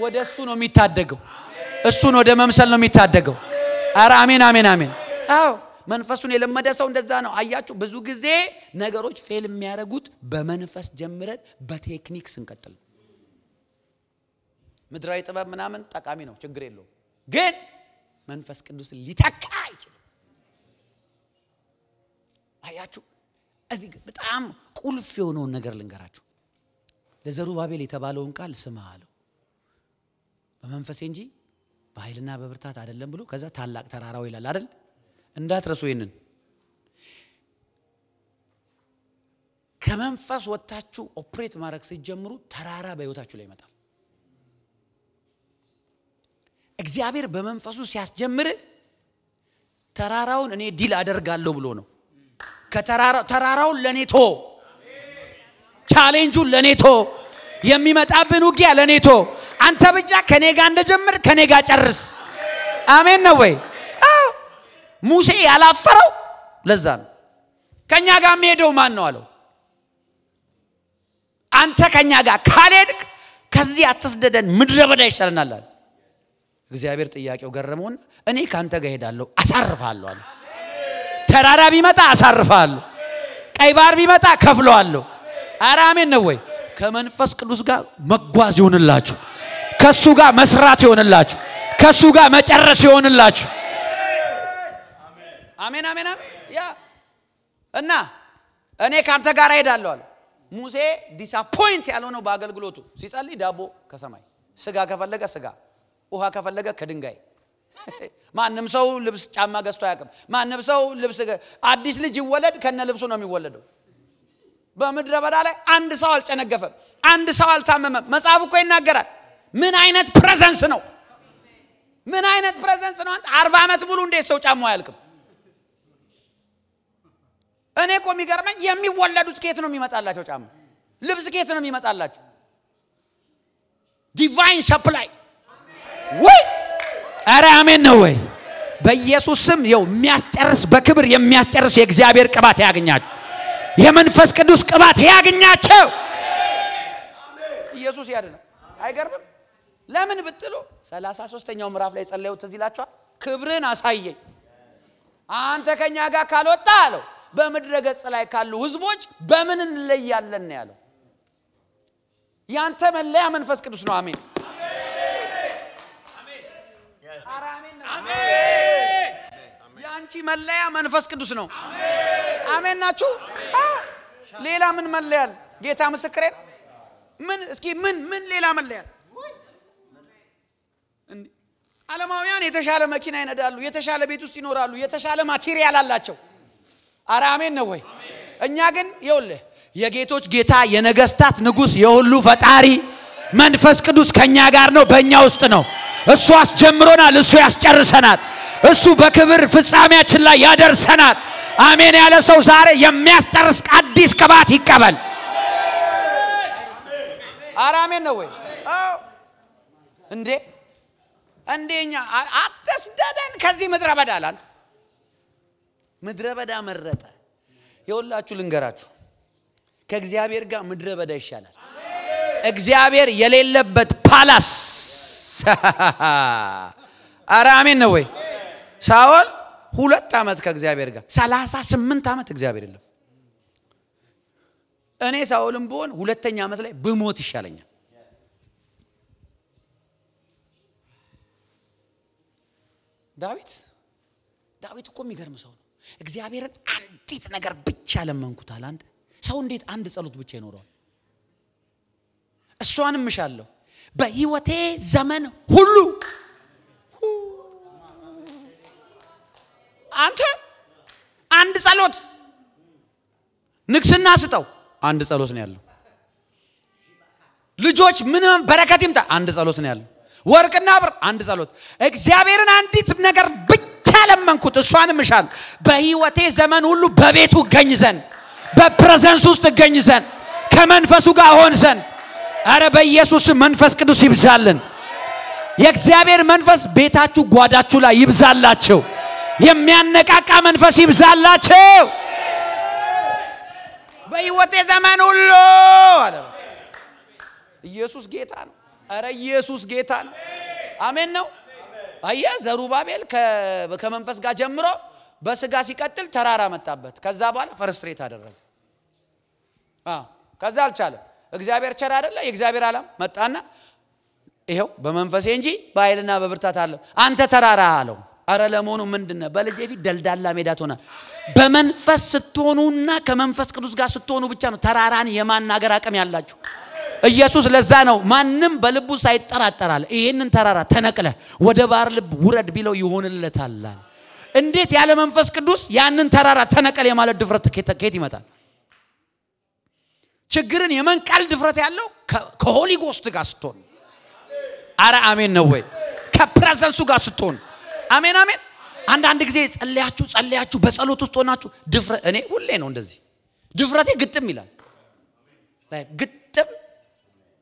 ወደሱ ነው የሚታደገው እሱን ወደ መምሰል ነው የሚታደገው አረ አሜን አሜን አሜን አዎ መንፈሱን የለመደ ሰው እንደዛ ነው አያችሁ ብዙ ጊዜ ነገሮች ፌል የሚያረጉት በመንፈስ ጀምረን በቴክኒክ ስንቀጥል ምድራዊ ጥበብ ምናምን ጠቃሚ ነው ችግር የለው ግን መንፈስ ቅዱስ ሊተካ አይችልም አያችሁ እዚህ በጣም ቁልፍ የሆነው ነገር ልንገራችሁ ለዘሩባቤል የተባለውን ቃል ስማ አለው በመንፈስ እንጂ በኃይልና በብርታት አይደለም ብሎ ከዛ ታላቅ ተራራው ይላል አይደል እንዳትረሱ ይሄንን ከመንፈስ ወጣችሁ ኦፕሬት ማድረግ ሲጀምሩ ተራራ በህይወታችሁ ላይ ይመጣል እግዚአብሔር በመንፈሱ ሲያስጀምር ተራራውን እኔ ዲል አደርጋለሁ ብሎ ነው ከተራራው ለኔቶ ቻሌንጁን ለኔቶ የሚመጣብን ውጊያ ለኔቶ አንተ ብቻ ከኔ ጋር እንደጀመር ከኔ ጋር ጨርስ አሜን ነው ወይ ሙሴ ያላፈረው ለዛ ነው ከኛ ጋር የሚሄደው ማን ነው አለው አንተ ከኛ ጋር ካልሄድክ ከዚህ አትስደደን ምድረ በዳ ይሻለናል አለ እግዚአብሔር ጥያቄው ገረመውና እኔ ካንተ ጋር ሄዳለሁ አሳርፋለሁ አለ ተራራ ቢመጣ አሳርፋለሁ ቀይ ባህር ቢመጣ ከፍለዋለሁ አረ አሜን ነው ወይ ከመንፈስ ቅዱስ ጋር መጓዝ ይሆንላችሁ ከሱ ጋር መስራት ይሆንላችሁ ከሱ ጋር መጨረስ ይሆንላችሁ አሜን አሜን ያ እና እኔ ካንተ ጋር ሄዳለሁ አለ ሙሴ ዲስአፖይንት ያልሆነው በአገልግሎቱ ሲጸልይ ዳቦ ከሰማይ ስጋ ከፈለገ ስጋ ውሃ ከፈለገ ከድንጋይ ማንንም ሰው ልብስ ጫማ ገዝቶ ያቀም ማንንም ሰው ልብስ አዲስ ልጅ ይወለድ ከነ ልብሱ ነው የሚወለደው በመድረ በዳ ላይ አንድ ሰው አልጨነገፈም አንድ ሰው አልታመመም መጽሐፉ እኮ ይናገራል ምን አይነት ፕሬዘንስ ነው ምን አይነት ፕሬዘንስ ነው አንተ 40 አመት ሙሉ እንዴት ሰው ጫማው አያልቅም እኔ እኮ የሚገርመኝ የሚወለዱት ከየት ነው የሚመጣላቸው ጫማ ልብስ ከየት ነው የሚመጣላቸው ዲቫይን ሰፕላይ ወይ አረ አሜን ነው ወይ በኢየሱስ ስም ይው የሚያስጨርስ በክብር የሚያስጨርስ የእግዚአብሔር ቅባት ያገኛችሁ የመንፈስ ቅዱስ ቅባት ያገኛችሁ ኢየሱስ ያድና አይገርምም ለምን ብትሉ 33ኛው ምዕራፍ ላይ ጸለየው ትዝ ይላችኋል ክብርን አሳየኝ አንተ ከኛ ጋር ካልወጣ አለው በመድረ ገጽ ላይ ካሉ ህዝቦች በምን እንለያለን ነው ያለው ያንተ መለያ መንፈስ ቅዱስ ነው አሜን አሜን ያንቺ መለያ መንፈስ ቅዱስ ነው አሜን ናችሁ ሌላ ምን መለያል ጌታ ምስክሬ ምን እስኪ ምን ሌላ መለያል እንዴ ዓለማውያን የተሻለ መኪና ይነዳሉ የተሻለ ቤት ውስጥ ይኖራሉ የተሻለ ማቴሪያል አላቸው አረ አሜን ነው ወይ እኛ ግን ይኸውልህ የጌቶች ጌታ የነገስታት ንጉስ የሁሉ ፈጣሪ መንፈስ ቅዱስ ከኛ ጋር ነው በእኛ ውስጥ ነው እሱ አስጀምሮናል እሱ ያስጨርሰናል እሱ በክብር ፍጻሜያችን ላይ ያደርሰናል አሜን ያለ ሰው ዛሬ የሚያስጨርስ አዲስ ቅባት ይቀበል አረ አሜን ነው ወይ እንደኛ አትስደደን ከዚህ ምድረ በዳ አላንተ ምድረ በዳ መረጠ ይወላችሁ ልንገራችሁ ከእግዚአብሔር ጋር ምድረ በዳ ይሻላል። እግዚአብሔር የሌለበት ፓላስ ኧረ አሜን ነው ወይ? ሳኦል 2 ዓመት ከእግዚአብሔር ጋር 38 ዓመት እግዚአብሔር የለም። እኔ ሳኦልም ብሆን 2ኛ ዓመት ላይ ብሞት ይሻለኛል። ዳዊት እኮ የሚገርም ሰው ነው። እግዚአብሔርን አንዲት ነገር ብቻ ለመንኩታል። አንተ ሰው እንዴት አንድ ጸሎት ብቻ ይኖራል? እሷንም እሻለሁ በህይወቴ ዘመን ሁሉ። አንተ አንድ ጸሎት ንግስና ስጠው፣ አንድ ጸሎት ነው ያለው። ልጆች ምንም በረከት ይምጣ፣ አንድ ጸሎት ነው ያለው። ወርቅና ብር፣ አንድ ጸሎት። እግዚአብሔርን አንዲት ነገር ብቻ ለመንኩት፣ እሷንም እሻለሁ በህይወቴ ዘመን ሁሉ በቤቱ እገኝ ዘንድ፣ በፕሬዘንስ ውስጥ እገኝ ዘንድ፣ ከመንፈሱ ጋር ሆን ዘንድ። አረ በኢየሱስ መንፈስ ቅዱስ ይብዛልን። የእግዚአብሔር መንፈስ ቤታችሁ ጓዳችሁ ላይ ይብዛላችሁ። የሚያነቃቃ መንፈስ ይብዛላችሁ በህይወቴ ዘመን ሁሉ አለ። ኢየሱስ ጌታ ነው። አረ ኢየሱስ ጌታ ነው። አሜን ነው። አያ ዘሩባቤል ከመንፈስ ጋር ጀምሮ በስጋ ሲቀጥል ተራራ መጣበት። ከዛ በኋላ ፍርስትሬት አደረገ። ከዛ አልቻለም። እግዚአብሔር ቸር አይደለ? የእግዚአብሔር ዓለም መጣና ይሄው በመንፈሴ እንጂ በኃይልና በብርታት አለ አንተ ተራራ አለው። አረ ለሞኑ ምንድነው? በልጄ ፊት ደልዳላ ሜዳ ሆነ። በመንፈስ ስትሆኑና ከመንፈስ ቅዱስ ጋር ስትሆኑ ብቻ ነው ተራራን የማናገር አቅም ያላችሁ። ኢየሱስ ለዛ ነው ማንም በልቡ ሳይጠራጠራል ይሄንን ተራራ ተነቅለ ወደ ባህር ልብ ውረድ ቢለው ይሆንለታል። እንዴት ያለ መንፈስ ቅዱስ ያንን ተራራ ተነቀለ የማለት ድፍረት ከየት ይመጣል? ችግርን የመንቀል ድፍረት ያለው ከሆሊ ጎስት ጋር ስትሆን። አረ አሜን ነው ወይ? ከፕሬዘንሱ ጋር ስትሆን። አሜን አሜን። አንድ ጊዜ ጸልያችሁ በጸሎት ውስጥ ሆናችሁ ድፍረት እኔ ሁሌ ነው እንደዚህ ድፍረቴ ግጥም ይላል ግጥም።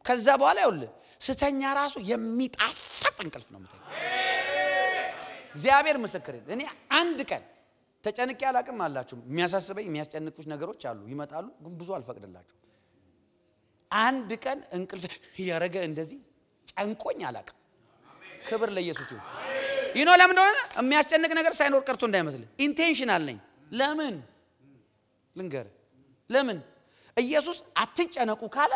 ከዛ በኋላ ይኸውልህ ስተኛ ራሱ የሚጣፍጥ እንቅልፍ ነው የምተኛው። እግዚአብሔር ምስክሬ። እኔ አንድ ቀን ተጨንቄ አላቅም አላችሁ። የሚያሳስበኝ የሚያስጨንቁሽ ነገሮች አሉ ይመጣሉ፣ ግን ብዙ አልፈቅድላችሁ። አንድ ቀን እንቅልፍ ያረገ እንደዚህ ጨንቆኝ አላቅም። ክብር ለኢየሱስ ይሁን። ይኖ ለምን እንደሆነ የሚያስጨንቅ ነገር ሳይኖር ቀርቶ እንዳይመስል ኢንቴንሽናል ነኝ። ለምን ልንገር? ለምን ኢየሱስ አትጨነቁ ካለ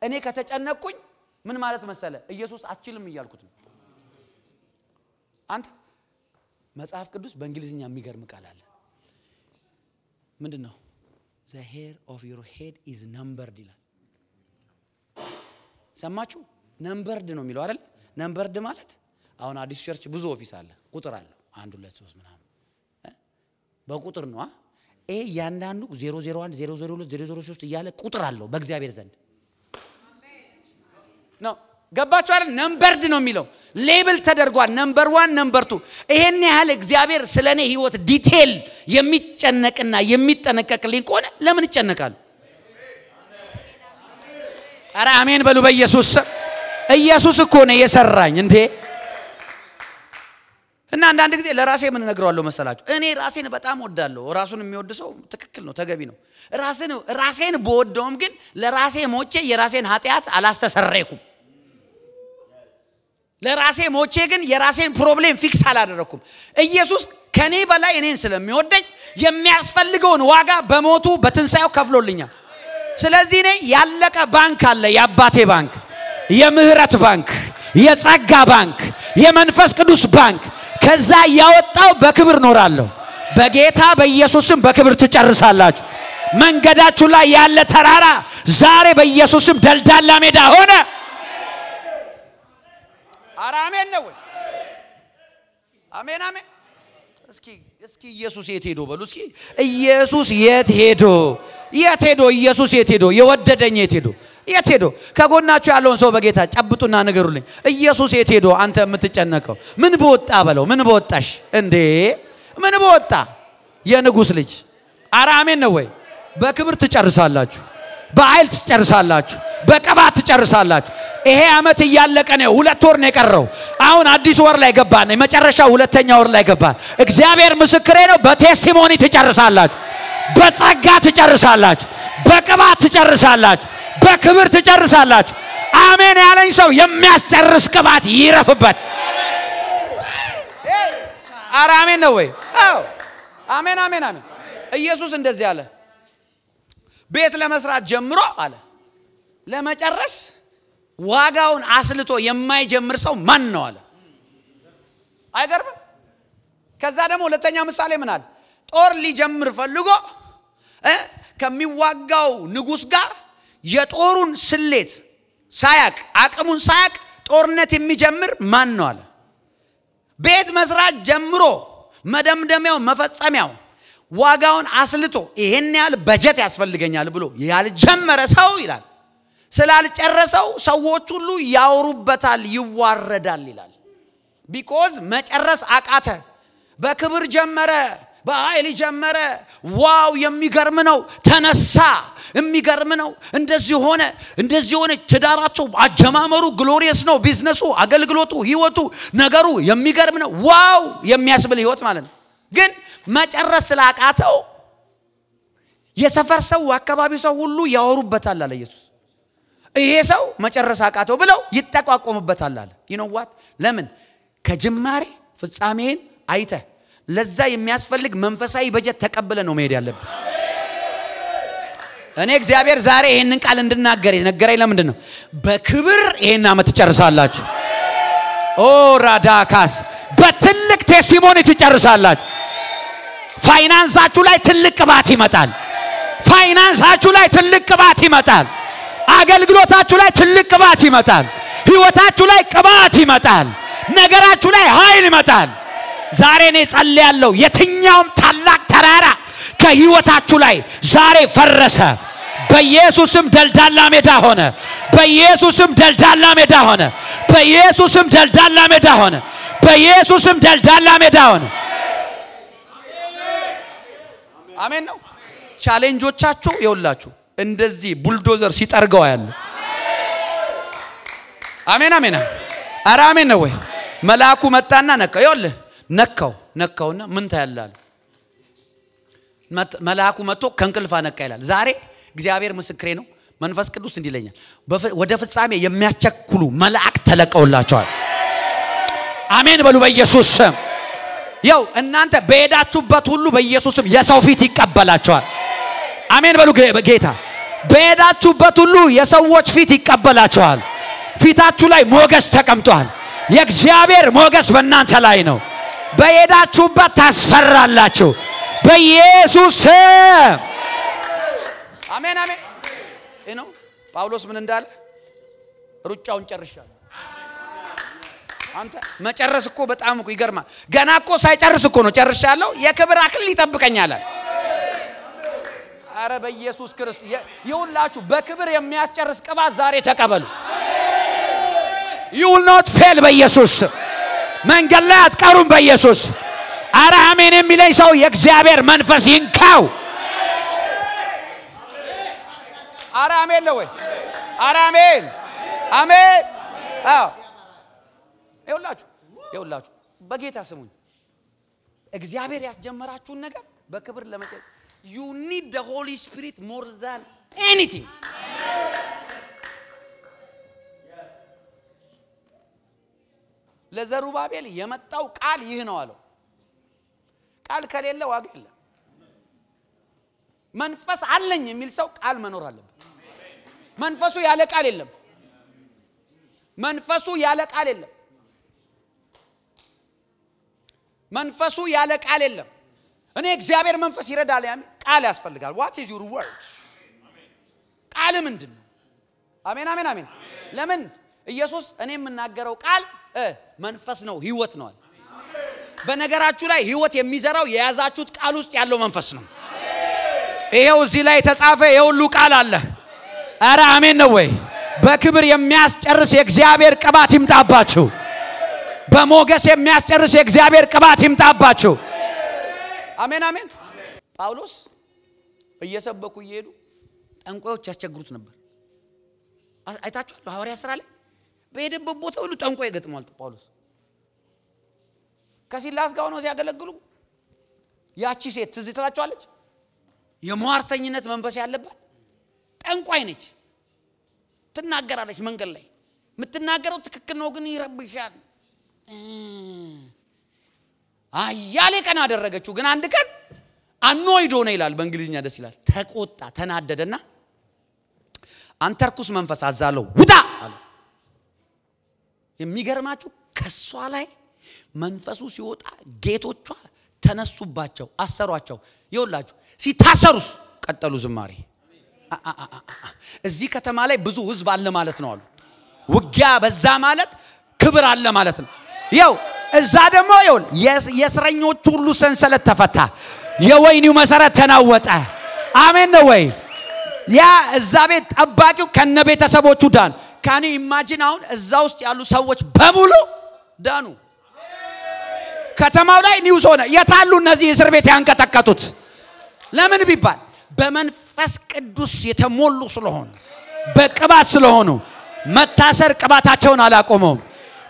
እኔ ከተጨነቅኩኝ ምን ማለት መሰለ? ኢየሱስ አትችልም እያልኩት ነው። አንተ መጽሐፍ ቅዱስ በእንግሊዝኛ የሚገርም ቃል አለ። ምንድነው? the hair of your head is numbered ይላል። ሰማችሁ? numbered ነው የሚለው አይደል? numbered ማለት አሁን አዲስ ቸርች ብዙ ኦፊስ አለ፣ ቁጥር አለው 1 2 3 ምናምን በቁጥር ነው። ይሄ ያንዳንዱ 001 002 003 እያለ ቁጥር አለው በእግዚአብሔር ዘንድ ነው። ገባችሁ አይደል? numbered ነው የሚለው ሌብል ተደርጓል። ነምበር 1 ነምበር 2 ይሄን ያህል እግዚአብሔር ስለኔ ህይወት ዲቴል የሚጨነቅና የሚጠነቀቅልኝ ከሆነ ለምን ይጨነቃል? አረ አሜን በሉ በኢየሱስ። ኢየሱስ እኮ ነው የሰራኝ እንዴ። እና አንዳንድ ጊዜ ለራሴ ምን ነግረዋለሁ መሰላችሁ? እኔ ራሴን በጣም ወዳለሁ። ራሱን የሚወድ ሰው ትክክል ነው፣ ተገቢ ነው። ራሴን በወደውም ግን ለራሴ ሞቼ የራሴን ኃጢያት አላስተሰረይኩም። ለራሴ ሞቼ ግን የራሴን ፕሮብሌም ፊክስ አላደረኩም። ኢየሱስ ከኔ በላይ እኔን ስለሚወደኝ የሚያስፈልገውን ዋጋ በሞቱ በትንሳኤው ከፍሎልኛል። ስለዚህ እኔ ያለቀ ባንክ አለ፣ የአባቴ ባንክ፣ የምህረት ባንክ፣ የጸጋ ባንክ፣ የመንፈስ ቅዱስ ባንክ። ከዛ ያወጣው በክብር ኖራለሁ። በጌታ በኢየሱስም በክብር ትጨርሳላችሁ። መንገዳችሁ ላይ ያለ ተራራ ዛሬ በኢየሱስም ደልዳላ ሜዳ ሆነ። አሜን ነው ወይ? አሜን አሜን። እስኪ ኢየሱስ የት ሄዶ በሉ እስኪ። ኢየሱስ የት ሄዶ? ኢየሱስ የት ሄዶ? የወደደኝ የት ሄዶ? የት ሄዶ? ከጎናችሁ ያለውን ሰው በጌታ ጨብጡና ንገሩልኝ። ኢየሱስ የት ሄዶ? አንተ የምትጨነቀው ምን በወጣ በለው። ምን በወጣሽ እንዴ? ምን በወጣ? የንጉስ ልጅ። አሜን ነው ወይ? በክብር ትጨርሳላችሁ፣ በኃይል ትጨርሳላችሁ፣ በቅባት ትጨርሳላችሁ። ይሄ አመት እያለቀ ነው። 2 ወር ነው የቀረው። አሁን አዲስ ወር ላይ ገባን። የመጨረሻው 2ኛ ወር ላይ ገባን። እግዚአብሔር ምስክሬ ነው። በቴስቲሞኒ ትጨርሳላችሁ፣ በጸጋ ትጨርሳላችሁ፣ በቅባት ትጨርሳላችሁ በክብር ትጨርሳላችሁ አሜን ያለኝ ሰው የሚያስጨርስ ቅባት ይረፍበት አሜን ነው ወይ አዎ አሜን አሜን አሜን ኢየሱስ እንደዚህ አለ ቤት ለመስራት ጀምሮ አለ ለመጨረስ ዋጋውን አስልቶ የማይጀምር ሰው ማን ነው አለ አይገርም ከዛ ደግሞ ሁለተኛው ምሳሌ ምን አለ ጦር ሊጀምር ፈልጎ ከሚዋጋው ንጉስ ጋር የጦሩን ስሌት ሳያቅ አቅሙን ሳያቅ ጦርነት የሚጀምር ማን ነው አለ ቤት መስራት ጀምሮ መደምደሚያው መፈጸሚያው ዋጋውን አስልቶ ይሄን ያህል በጀት ያስፈልገኛል ብሎ ያልጀመረ ሰው ይላል ስላልጨረሰው ሰዎች ሁሉ ያወሩበታል ይዋረዳል ይላል because መጨረስ አቃተ በክብር ጀመረ በኃይል ጀመረ ዋው የሚገርም ነው ተነሳ የሚገርም ነው እንደዚህ ሆነ ትዳራቸው አጀማመሩ ግሎሪየስ ነው ቢዝነሱ አገልግሎቱ ህይወቱ ነገሩ የሚገርም ነው ዋው የሚያስብል ህይወት ማለት ነው ግን መጨረስ ስላቃተው የሰፈር ሰው አካባቢ ሰው ሁሉ ያወሩበታል አለ ኢየሱስ ይሄ ሰው መጨረስ አቃተው ብለው ይተቋቋሙበታል አለ you know what ለምን ከጅማሬ ፍጻሜን አይተ ለዛ የሚያስፈልግ መንፈሳዊ በጀት ተቀበለ ነው መሄድ ያለበት እኔ እግዚአብሔር ዛሬ ይሄንን ቃል እንድናገር የነገረኝ ለምንድን ነው በክብር ይሄን አመት ትጨርሳላችሁ ኦ ራዳካስ በትልቅ ቴስቲሞኒ ትጨርሳላችሁ ፋይናንሳችሁ ላይ ትልቅ ቅባት ይመጣል ፋይናንሳችሁ ላይ ትልቅ ቅባት ይመጣል አገልግሎታችሁ ላይ ትልቅ ቅባት ይመጣል ህይወታችሁ ላይ ቅባት ይመጣል ነገራችሁ ላይ ኃይል ይመጣል ዛሬ እኔ ጸልያለሁ የትኛውም ታላቅ ተራራ ከህይወታችሁ ላይ ዛሬ ፈረሰ በኢየሱስም ደልዳላ ሜዳ ሆነ በኢየሱስም ደልዳላ ሜዳ ሆነ በኢየሱስም ደልዳላ ሜዳ ሆነ በኢየሱስም ደልዳላ ሜዳ ሆነ አሜን ነው ቻሌንጆቻችሁ ይውላችሁ እንደዚህ ቡልዶዘር ሲጠርገው ያለ አሜን አሜን አራ አሜን ነው ወይ መልአኩ መጣና ነካው ይወልህ ነካውና ምን ታያላል መልአኩ መጥቶ ከንቅልፋ ነካ ይላል ዛሬ እግዚአብሔር ምስክሬ ነው መንፈስ ቅዱስ እንዲለኛል ወደ ፍጻሜ የሚያስቸኩሉ መልአክ ተለቀውላቸዋል አሜን በሉ በኢየሱስ ስም ያው እናንተ በሄዳችሁበት ሁሉ በኢየሱስ ስም የሰው ፊት ይቀበላቸዋል አሜን በሉ ጌታ በሄዳችሁበት ሁሉ የሰዎች ፊት ይቀበላቸዋል ፊታችሁ ላይ ሞገስ ተቀምጧል የእግዚአብሔር ሞገስ በእናንተ ላይ ነው በሄዳችሁበት ታስፈራላችሁ በኢየሱስ ስም አሜን አሜን እኖ ጳውሎስ ምን እንዳለ ሩጫውን ጨርሻለሁ አንተ መጨረስ እኮ በጣም እኮ ይገርማል ገና እኮ ሳይጨርስ እኮ ነው ጨርሻለሁ የክብር አክሊል ይጠብቀኛል አረ በኢየሱስ ክርስቶስ ይሁንላችሁ በክብር የሚያስጨርስ ቅባት ዛሬ ተቀበሉ you will not fail በኢየሱስ መንገድ ላይ አትቀሩም በኢየሱስ አረ አሜን የሚለኝ ሰው የእግዚአብሔር መንፈስ ይንካው አረ አሜን ነው ወይ አረ አሜን አሜን አዎ ይሁንላችሁ በጌታ ስሙኝ እግዚአብሔር ያስጀመራችሁን ነገር በክብር ለመጨረስ you need the Holy Spirit more than anything ለዘሩባቤል የመጣው ቃል ይህ ነው አለው ቃል ከሌለ ዋጋ የለም መንፈስ አለኝ የሚል ሰው ቃል መኖር አለበት መንፈሱ ያለ ቃል የለም መንፈሱ ያለ ቃል የለም መንፈሱ ያለ ቃል የለም እኔ እግዚአብሔር መንፈስ ይረዳል ያን ቃል ያስፈልጋል what is your word ቃል ምንድነው አሜን አሜን አሜን ለምን ኢየሱስ እኔ የምናገረው ቃል መንፈስ ነው ህይወት ነው በነገራችሁ ላይ ህይወት የሚዘራው የያዛችሁት ቃል ውስጥ ያለው መንፈስ ነው ይሄው እዚህ ላይ ተጻፈ የሁሉ ቃል አለ አረ አሜን ነው ወይ በክብር የሚያስጨርስ የእግዚአብሔር ቅባት ይምጣባችሁ በሞገስ የሚያስጨርስ የእግዚአብሔር ቅባት ይምጣባችሁ አሜን አሜን ጳውሎስ እየሰበኩ ይሄዱ ጠንቋዮች ያስቸግሩት ነበር አይታችኋል ሐዋርያ ሥራ ላይ በሄደበት ቦታ ሁሉ ጠንቋይ ገጥሟል ጳውሎስ ከሲላስ ጋር ነው ሲያገለግሉ ያቺ ሴት ትዝ ትላችኋለች የሟርተኝነት መንፈስ ያለባት ጠንቋይ ነች ትናገራለች መንገድ ላይ የምትናገረው ትክክል ነው ግን ይረብሻል አያሌ ቀን አደረገችው ግን አንድ ቀን አኖይድ ሆነ ይላል በእንግሊዝኛ ደስ ይላል ተቆጣ ተናደደና አንተ ርኩስ መንፈስ አዛለው ውጣ አለ የሚገርማችሁ ከሷ ላይ መንፈሱ ሲወጣ ጌቶቿ ተነሱባቸው አሰሯቸው ይወላችሁ ሲታሰሩስ ቀጠሉ ዝማሬ እዚህ ከተማ ላይ ብዙ ህዝብ አለ ማለት ነው አሉ ውጊያ በዛ ማለት ክብር አለ ማለት ነው ያው እዛ ደግሞ ይሁን የእስረኞቹ ሁሉ ሰንሰለት ተፈታ የወይኒው መሰረት ተናወጠ አሜን ነው ወይ ያ እዛ ቤት ጠባቂው ከነ ቤተሰቦቹ ዳን ካኒ ኢማጂን አሁን እዛ ውስጥ ያሉ ሰዎች በሙሉ ዳኑ ከተማው ላይ ኒውስ ሆነ የታሉ እነዚህ እስር ቤት ያንቀጠቀጡት ለምን ቢባል በመንፈስ ቅዱስ የተሞሉ ስለሆኑ በቅባት ስለሆኑ መታሰር ቅባታቸውን አላቆመውም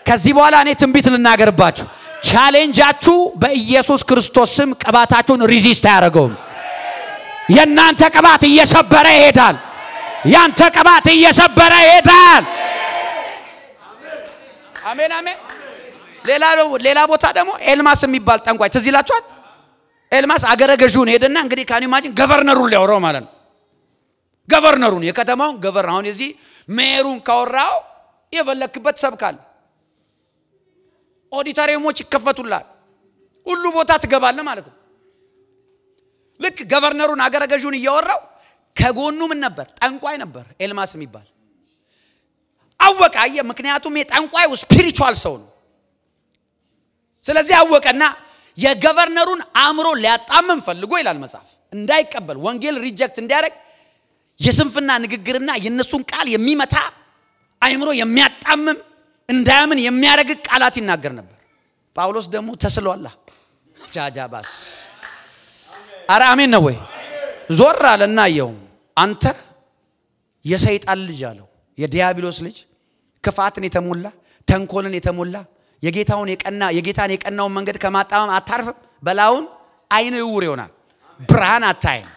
ከዚህ በኋላ እኔ ትንቢት ልናገርባችሁ ቻሌንጃችሁ በኢየሱስ ክርስቶስ ስም ቅባታችሁን ሪዚስት አያደርገውም የናንተ ቅባት እየሰበረ ይሄዳል ያንተ ቅባት እየሰበረ ይሄዳል አሜን አሜን ሌላ ቦታ ደግሞ ኤልማስ የሚባል ጠንቋይ ትዝ ይላችኋል ኤልማስ አገረ ገዡን ሄደና እንግዲህ ካን ኢማጂን ገቨርነሩን ሊያወራው ማለት ነው ገቨርነሩን የከተማውን ገቨርነር አሁን እዚህ ሜሩን ካወራው የፈለክበት ሰብካል ኦዲቶሪየሞች ይከፈቱላል ሁሉ ቦታ ትገባለህ ማለት ነው ልክ ገቨርነሩን አገረ ገዡን እያወራው ከጎኑ ምን ነበር ጠንቋይ ነበር ኤልማስ የሚባል አወቃየ ምክንያቱም የጠንቋዩ ስፒሪቹዋል ሰው ነው ስለዚህ አወቀና የገቨርነሩን አምሮ ሊያጣመም ፈልጎ ይላል መጽሐፍ እንዳይቀበል ወንጌል ሪጀክት እንዲያደርግ የስንፍና ንግግርና የነሱን ቃል የሚመታ አይምሮ የሚያጣመም እንዳያምን የሚያረግ ቃላት ይናገር ነበር ጳውሎስ ደግሞ ተስሏላ ጃጃባስ አራሜን ነው ወይ ዞር አለና ያው አንተ የሰይጣን ልጅ አለው የዲያብሎስ ልጅ ክፋትን የተሞላ ተንኮልን የተሞላ የጌታን የቀናውን መንገድ ከማጣመም አታርፍም በላውን አይነ ውር ይሆናል ብርሃን አታይም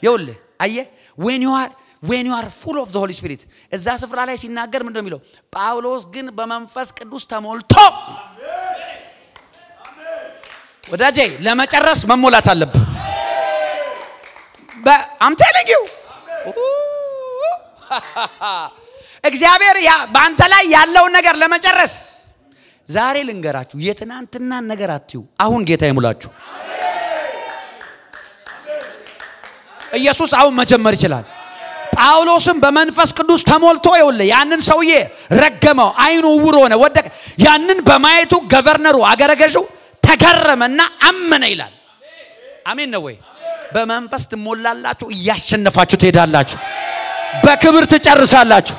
ይኸውልህ አየህ when you are full of the Holy Spirit እዛ ስፍራ ላይ ሲናገር ምንድነው የሚለው ጳውሎስ ግን በመንፈስ ቅዱስ ተሞልቶ ወዳጄ ለመጨረስ መሞላት አለብህ I'm telling you እግዚአብሔር በአንተ ላይ ያለውን ነገር ለመጨረስ ዛሬ ልንገራችሁ የትናንትና ነገር አትዩ አሁን ጌታ ይሙላችሁ ኢየሱስ አሁን መጀመር ይችላል ጳውሎስም በመንፈስ ቅዱስ ተሞልቶ ይወለ ያንን ሰውዬ ረገመው አይኑ ውር ሆነ ወደቀ ያንን በማየቱ ገቨርነሩ አገረገዡ ተገረመና አመነ ይላል አሜን ነው ወይ በመንፈስ ትሞላላችሁ እያሸነፋችሁ ትሄዳላችሁ በክብር ትጨርሳላችሁ